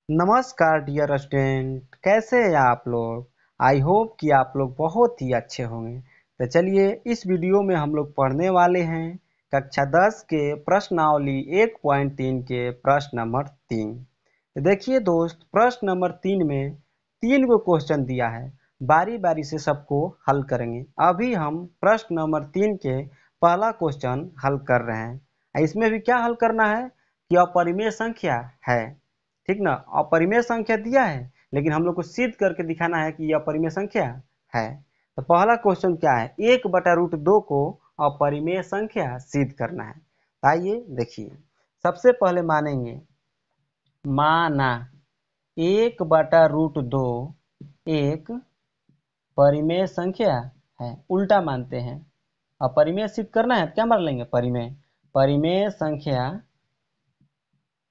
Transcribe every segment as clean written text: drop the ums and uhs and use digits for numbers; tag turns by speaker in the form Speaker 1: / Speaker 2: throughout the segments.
Speaker 1: नमस्कार dear student, कैसे हैं आप लोग। आई होप कि आप लोग बहुत ही अच्छे होंगे। तो चलिए इस वीडियो में हम लोग पढ़ने वाले हैं कक्षा 10 के प्रश्नावली 1.3 के प्रश्न नंबर 3। तो देखिए दोस्त, प्रश्न नंबर 3 में 3 को क्वेश्चन दिया है। बारी बारी से सबको हल करेंगे। अभी हम प्रश्न नंबर 3 के पहला क्वेश्चन हल कर रहे हैं। इसमें भी क्या हल करना है कि अपरिमेय संख्या है, ठीक ना। अपरिमेय संख्या दिया है लेकिन हम लोग को सिद्ध करके दिखाना है कि यह अपरिमेय संख्या है। तो पहला क्वेश्चन क्या है, 1/√2 को अपरिमेय संख्या सिद्ध करना है। तो आइए देखिए, सबसे पहले मानेंगे, माना 1/√2 एक परिमेय संख्या है। उल्टा मानते हैं, अपरिमेय सिद्ध करना है, क्या मान लेंगे, परिमेय। परिमेय संख्या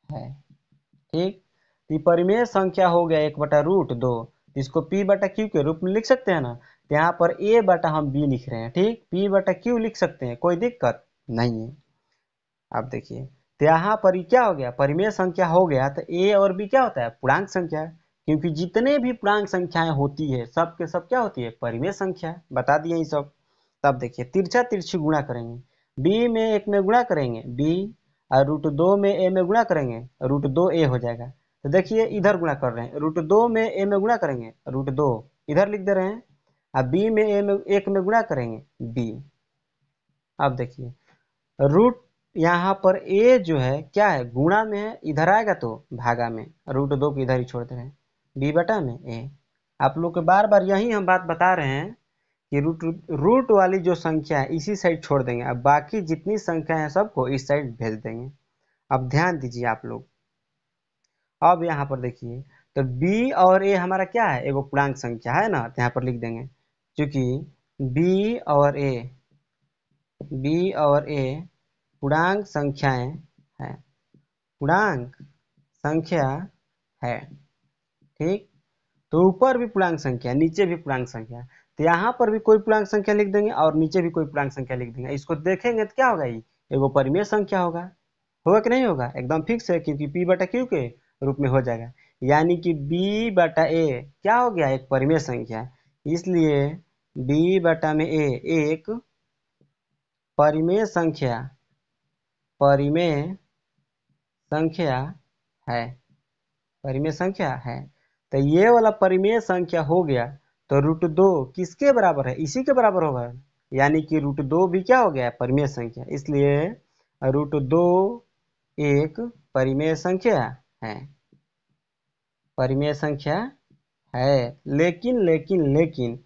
Speaker 1: है, ठीक। तो परिमेय संख्या हो गया 1/√2। इसको p/q के रूप में लिख सकते हैं ना। तो यहाँ पर a बटा हम b लिख रहे हैं, ठीक। p/q लिख सकते हैं, कोई दिक्कत नहीं है। अब देखिए, तो यहाँ पर क्या हो गया, परिमेय संख्या हो गया। तो a और b क्या होता है, पूर्णांक संख्या। क्योंकि जितने भी पूर्णांक संख्याएं होती है सब के सब क्या होती है, परिमेय संख्या। बता दिए ये सब। तब देखिए, तिरछा तिरछी गुणा करेंगे। b में 1 में गुणा करेंगे b, और √2 में a में गुणा करेंगे, √2a हो जाएगा। तो देखिए इधर गुणा कर रहे हैं, √2 में a में गुणा करेंगे, √2 इधर लिख दे रहे हैं। अब b में a में 1 में गुणा करेंगे b। अब देखिए, रूट यहाँ पर a जो है क्या है, गुणा में है, इधर आएगा तो भागा में, √2 को इधर ही छोड़ दे रहे हैं, b बटा में a। आप लोग को बार बार यही हम बात बता रहे हैं कि रूट वाली जो संख्या है इसी साइड छोड़ देंगे, अब बाकी जितनी संख्या है सबको इस साइड भेज देंगे। अब ध्यान दीजिए आप लोग। अब यहाँ पर देखिए, तो b और a हमारा क्या है, एगो पूर्णांक संख्या है ना। तो यहाँ पर लिख देंगे, क्योंकि b और a पूर्णांक संख्याएं हैं, पूर्णांक संख्या है, ठीक। तो ऊपर भी पूर्णांक संख्या, नीचे भी पूर्णांक संख्या। तो यहाँ पर भी कोई पूर्णांक संख्या लिख देंगे और नीचे भी कोई पूर्णांक संख्या लिख देंगे। इसको देखेंगे तो क्या होगा, ये एगो परिमेय संख्या होगा। होगा कि नहीं होगा, एकदम फिक्स है, क्योंकि p/q के रूप में हो जाएगा। यानी कि b/a क्या हो गया, एक परिमेय संख्या। इसलिए b/a एक परिमेय संख्या, परिमेय संख्या है, परिमेय संख्या है। तो ये वाला परिमेय संख्या हो गया। तो √2 किसके बराबर है, इसी के बराबर होगा। यानी कि √2 भी क्या हो गया, परिमेय संख्या। इसलिए √2 एक परिमेय संख्या है, परिमेय संख्या है। लेकिन लेकिन लेकिन,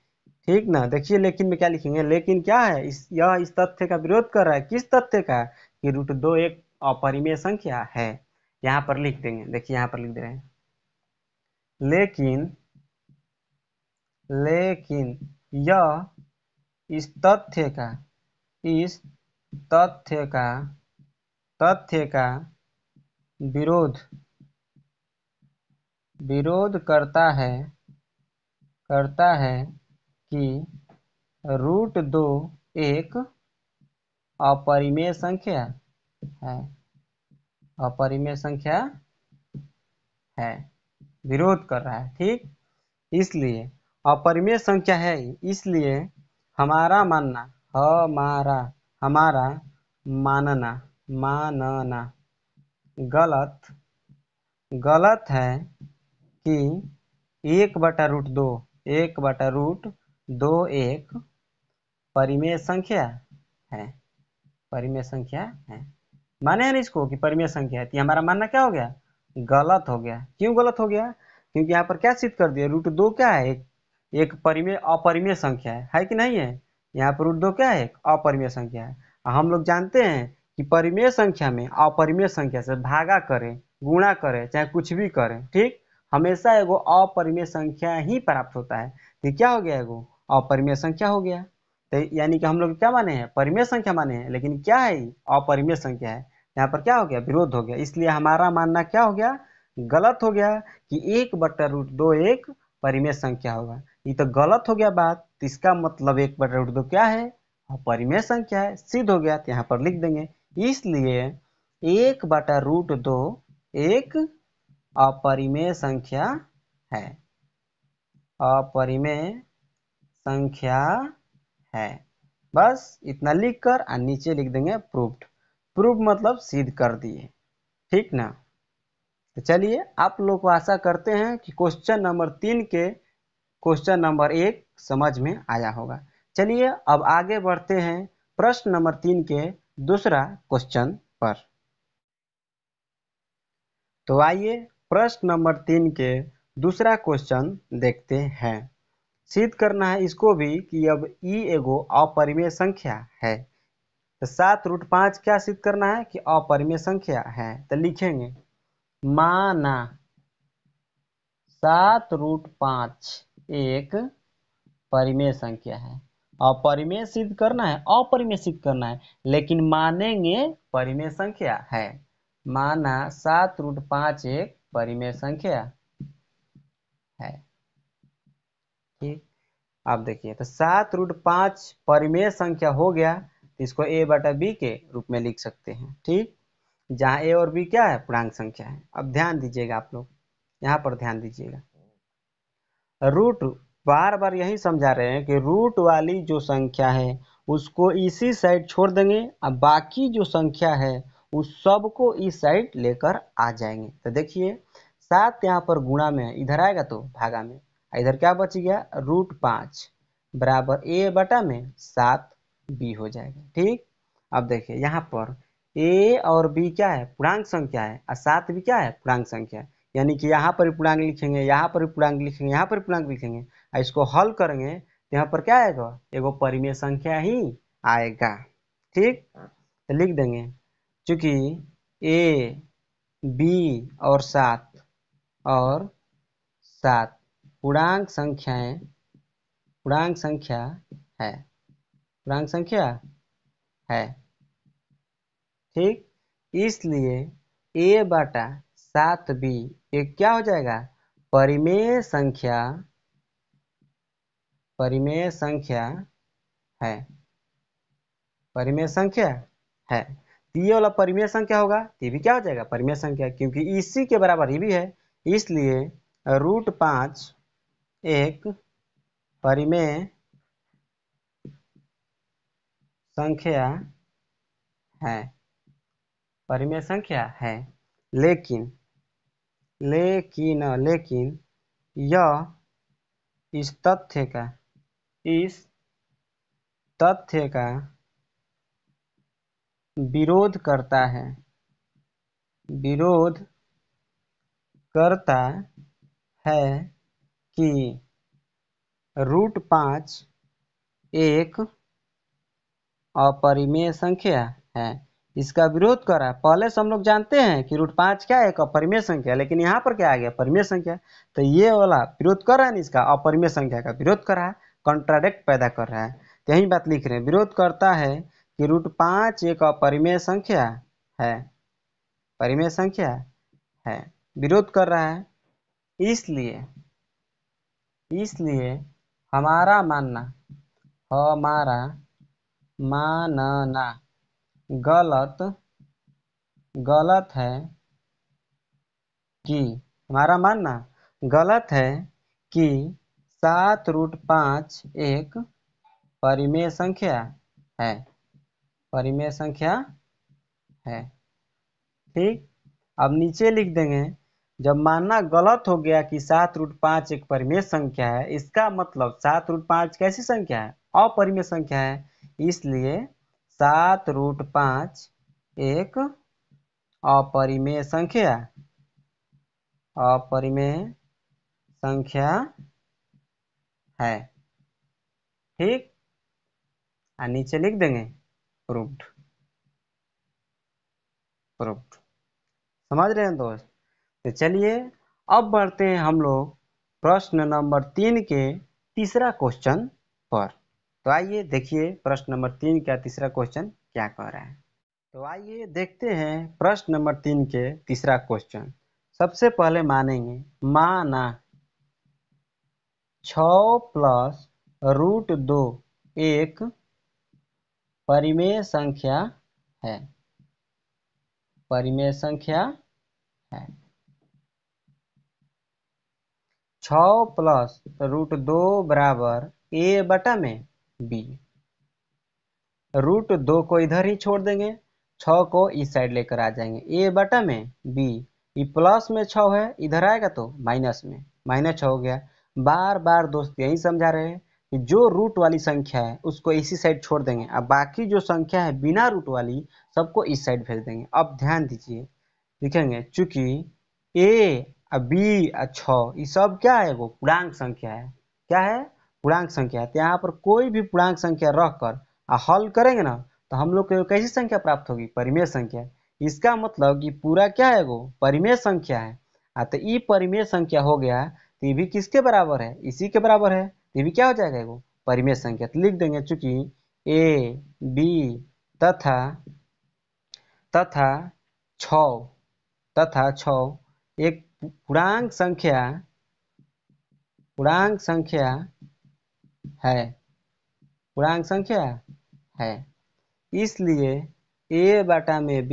Speaker 1: ठीक ना। देखिए लेकिन में क्या लिखेंगे, लेकिन क्या है, यह इस तथ्य का विरोध कर रहा है। किस तथ्य का, कि √2 एक अपरिमेय संख्या है। यहाँ पर लिख देंगे, देखिए यहाँ पर लिख दे रहे हैं, लेकिन लेकिन यह इस तथ्य का, इस तथ्य का तथ्य का विरोध विरोध करता है कि √2 एक अपरिमेय संख्या है, अपरिमेय संख्या है, विरोध कर रहा है, ठीक। इसलिए अपरिमेय संख्या है, इसलिए हमारा मानना, हमारा हमारा मानना मानना गलत गलत है कि 1/√2 1/√2 एक परिमेय संख्या है, परिमेय संख्या है। माने हैं ना इसको कि परिमेय संख्या है। तो हमारा मानना क्या हो गया, गलत हो गया। क्यों गलत हो गया, क्योंकि यहाँ पर क्या सिद्ध कर दिया, √2 क्या है, एक परिमेय अपरिमेय संख्या है कि नहीं है। यहाँ पर √2 क्या है, एक अपरिमेय संख्या है। हम लोग जानते हैं कि परिमेय संख्या में अपरिमेय संख्या से भागा करें, गुणा करें, चाहे कुछ भी करें, ठीक, हमेशा एगो अपरिमेय संख्या ही प्राप्त होता है। तो क्या हो गया, एगो अपरिमेय संख्या हो गया। तो यानी कि हम लोग क्या माने हैं, परिमेय संख्या माने हैं, लेकिन क्या है, अपरिमेय संख्या है। यहाँ पर क्या हो गया, विरोध हो गया। इसलिए हमारा मानना क्या हो गया, गलत हो गया कि 1/√2 एक परिमेय संख्या होगा। ये तो गलत हो गया बात। तो इसका मतलब 1/√2 क्या है, अपरिमेय संख्या है, सिद्ध हो गया। तो यहाँ पर लिख देंगे, इसलिए 1/√2 एक अपरिमेय संख्या है, अपरिमेय संख्या है। बस इतना लिखकर और नीचे लिख देंगे प्रूव्ड। प्रूव मतलब सिद्ध कर दिए, ठीक ना। तो चलिए आप लोग को आशा करते हैं कि क्वेश्चन नंबर 3 के क्वेश्चन नंबर 1 समझ में आया होगा। चलिए अब आगे बढ़ते हैं प्रश्न नंबर 3 के दूसरा क्वेश्चन पर। तो आइए प्रश्न नंबर 3 के दूसरा क्वेश्चन देखते हैं। सिद्ध करना है इसको भी कि अब ई एगो अपरिमेय संख्या है। तो 7√5 क्या सिद्ध करना है कि अपरिमेय संख्या है। तो लिखेंगे माना 7√5 एक परिमेय संख्या है। अपरिमेय सिद्ध करना है, अपरिमेय सिद्ध करना है, लेकिन मानेंगे परिमेय संख्या है। माना 7√5 एक परिमेय संख्या है। ठीक, अब देखिए तो 7√5 परिमेय संख्या हो गया तो इसको a/b के रूप में लिख सकते हैं। ठीक, जहाँ a और b क्या है, पूर्णांक संख्या है। अब ध्यान दीजिएगा, आप लोग यहाँ पर ध्यान दीजिएगा। रूट बार बार यही समझा रहे हैं कि रूट वाली जो संख्या है उसको इसी साइड छोड़ देंगे और बाकी जो संख्या है उस सबको इस साइड लेकर आ जाएंगे। तो देखिए 7 यहाँ पर गुणा में है, इधर आएगा तो भागा में, इधर क्या बच गया √5 बराबर a/में 7b हो जाएगा। ठीक, अब देखिए यहाँ पर a और b क्या है, पूर्णांक संख्या है, और 7 भी क्या है, पूर्णांक संख्या है। यानी कि यहाँ पर पूर्णांक लिखेंगे, यहाँ पर पूर्णांक लिखेंगे, यहाँ पर पूर्णांक लिखेंगे, और इसको हल करेंगे तो यहाँ पर क्या आएगा, एगो परिमेय संख्या ही आएगा। ठीक, तो लिख देंगे चूंकि a, b और 7 पूर्णांक संख्याएं, पूर्णांक संख्या है, पूर्णांक संख्या है। ठीक, इसलिए a/7b एक क्या हो जाएगा, परिमेय संख्या, परिमेय संख्या है, परिमेय संख्या है। ये वाला परिमेय संख्या होगा, ये भी क्या हो जाएगा, परिमेय संख्या, क्योंकि इसी के बराबर ये भी है। इसलिए √5 एक परिमेय संख्या है, परिमेय संख्या है। लेकिन लेकिन लेकिन यह इस तथ्य का, इस तथ्य का विरोध करता है, विरोध करता है कि √5 एक अपरिमेय संख्या है। इसका विरोध कर रहा है। पहले से हम लोग जानते हैं कि √5 क्या है, एक अपरिमेय संख्या, लेकिन यहाँ पर क्या आ गया, परिमेय संख्या। तो ये वाला विरोध कर रहा है ना, इसका अपरिमेय संख्या का विरोध कर रहा है, कॉन्ट्राडिक्ट पैदा कर रहा है। तो यही बात लिख रहे हैं, विरोध करता है कि √5 एक अपरिमेय संख्या है, परिमेय संख्या है, विरोध कर रहा है। इसलिए इसलिए हमारा मानना, हमारा मानना गलत, गलत है कि, हमारा मानना गलत है कि 7√5 एक परिमेय संख्या है, परिमेय संख्या है। ठीक, अब नीचे लिख देंगे, जब मानना गलत हो गया कि 7√5 एक परिमेय संख्या है, इसका मतलब 7√5 कैसी संख्या है, अपरिमेय संख्या है। इसलिए 7√5 एक अपरिमेय संख्या, अपरिमेय संख्या है। ठीक, और नीचे लिख देंगे प्रूव्ड, प्रूव्ड। समझ रहे हैं दोस्त। तो चलिए अब बढ़ते हैं हम लोग प्रश्न नंबर 3 के तीसरा क्वेश्चन पर। तो आइए देखिए प्रश्न नंबर 3 का तीसरा क्वेश्चन क्या कह रहा है। तो आइए देखते हैं प्रश्न नंबर 3 के तीसरा क्वेश्चन। सबसे पहले मानेंगे, माना 6 + √2 एक परिमेय संख्या है, परिमेय संख्या है। 6 प्लस √2 बराबर a बटा में b। √2 को इधर ही छोड़ देंगे, 6 को इस साइड लेकर आ जाएंगे, a बटा में b। ये प्लस में 6 है, इधर आएगा तो माइनस में, -6 हो गया। बार बार दोस्त यही समझा रहे हैं कि जो रूट वाली संख्या है उसको इसी साइड छोड़ देंगे, अब बाकी जो संख्या है बिना रूट वाली सबको इस साइड भेज देंगे। अब ध्यान दीजिए, लिखेंगे चूंकि a b 6 ये सब क्या है, वो पूर्णांक संख्या है। क्या है? पूर्णांक संख्या है। तो यहाँ पर कोई भी पूर्णांक संख्या रखकर हल करेंगे ना तो हम लोग को कैसी संख्या प्राप्त होगी? परिमेय संख्या। इसका मतलब कि पूरा क्या है, वो परिमेय संख्या है। तो ये परिमेय संख्या हो गया, तो ये भी किसके बराबर है? इसी के बराबर है। तो ये भी क्या हो जाएगा, वो परिमेय संख्या। तो लिख देंगे चूंकि a b तथा 6 एक पूर्णांक संख्या है, पूर्णांक संख्या है, इसलिए a बटा में b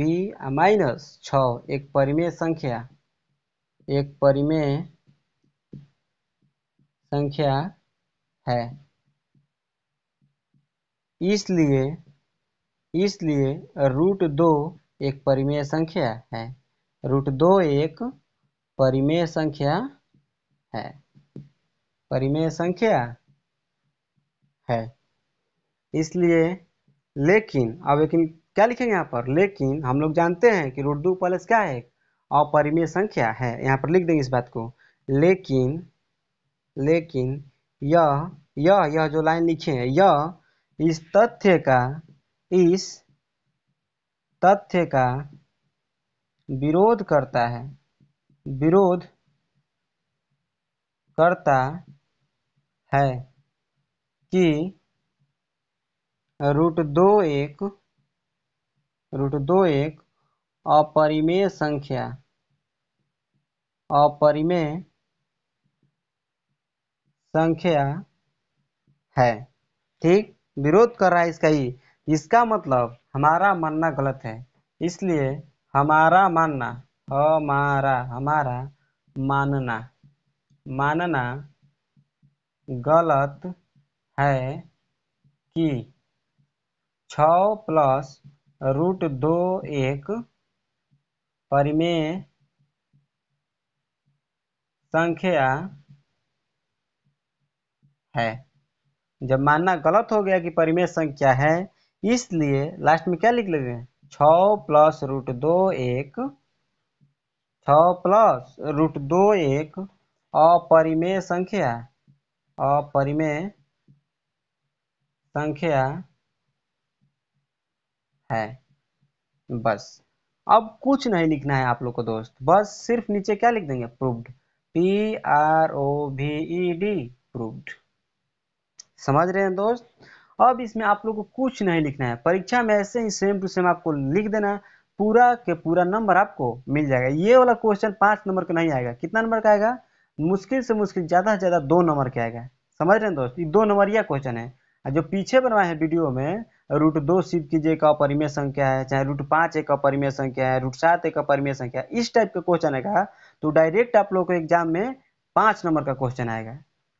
Speaker 1: -6 एक परिमेय संख्या है। इसलिए √2 एक परिमेय संख्या है। √2 एक परिमेय संख्या है, परिमेय संख्या है। इसलिए लेकिन क्या लिखेंगे यहाँ पर? लेकिन हम लोग जानते हैं कि √2 प्लस क्या है, अपरिमेय संख्या है। यहाँ पर लिख देंगे इस बात को। लेकिन यह जो लाइन लिखे हैं, यह इस तथ्य का विरोध करता है कि √2 एक अपरिमेय संख्या है। ठीक, विरोध कर रहा है इसका ही। इसका मतलब हमारा मानना गलत है, इसलिए हमारा मानना गलत है कि 6 प्लस √2 एक परिमेय संख्या है। जब मानना गलत हो गया कि परिमेय संख्या है, इसलिए लास्ट में क्या लिख लेंगे? 6 प्लस √2 एक अपरिमेय संख्या है। बस, अब कुछ नहीं लिखना है आप लोग को दोस्त, बस सिर्फ नीचे क्या लिख देंगे? Proved, PROVED, proved. समझ रहे हैं दोस्त? अब इसमें आप लोग को कुछ नहीं लिखना है, परीक्षा में ऐसे ही सेम टू सेम आपको लिख देना, पूरा के पूरा नंबर आपको मिल जाएगा। ये वाला क्वेश्चन 5 नंबर का नहीं आएगा, कितना नंबर का आएगा? मुश्किल से मुश्किल ज्यादा से ज्यादा 2 नंबर का आएगा। समझ रहे हैं दोस्त? ये 2 नंबरिया क्वेश्चन है। जो पीछे बनवाए हैं वीडियो में, √2 सिद्ध कीजिए एक अपरिमेय संख्या है, चाहे √5 एक अपरिमेय संख्या है, √7 एक अपरिमेय संख्या है, इस टाइप का क्वेश्चन आएगा तो डायरेक्ट आप लोग को एग्जाम में 5 नंबर का क्वेश्चन आएगा।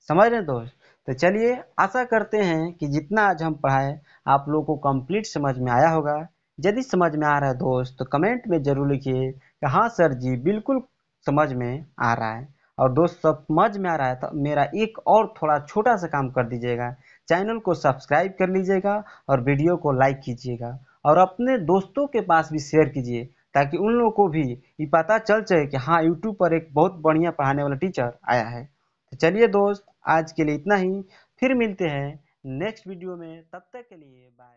Speaker 1: समझ रहे हैं दोस्त? तो चलिए, आशा करते हैं कि जितना आज हम पढ़ाए आप लोगों को कंप्लीट समझ में आया होगा। यदि समझ में आ रहा है दोस्त तो कमेंट में जरूर लिखिए कि हाँ सर जी बिल्कुल समझ में आ रहा है। और दोस्त समझ में आ रहा है तो मेरा एक और थोड़ा छोटा सा काम कर दीजिएगा, चैनल को सब्सक्राइब कर लीजिएगा और वीडियो को लाइक कीजिएगा और अपने दोस्तों के पास भी शेयर कीजिए, ताकि उन लोगों को भी ये पता चल जाए कि हाँ यूट्यूब पर एक बहुत बढ़िया पढ़ाने वाला टीचर आया है। तो चलिए दोस्त, आज के लिए इतना ही, फिर मिलते हैं नेक्स्ट वीडियो में, तब तक के लिए बाय।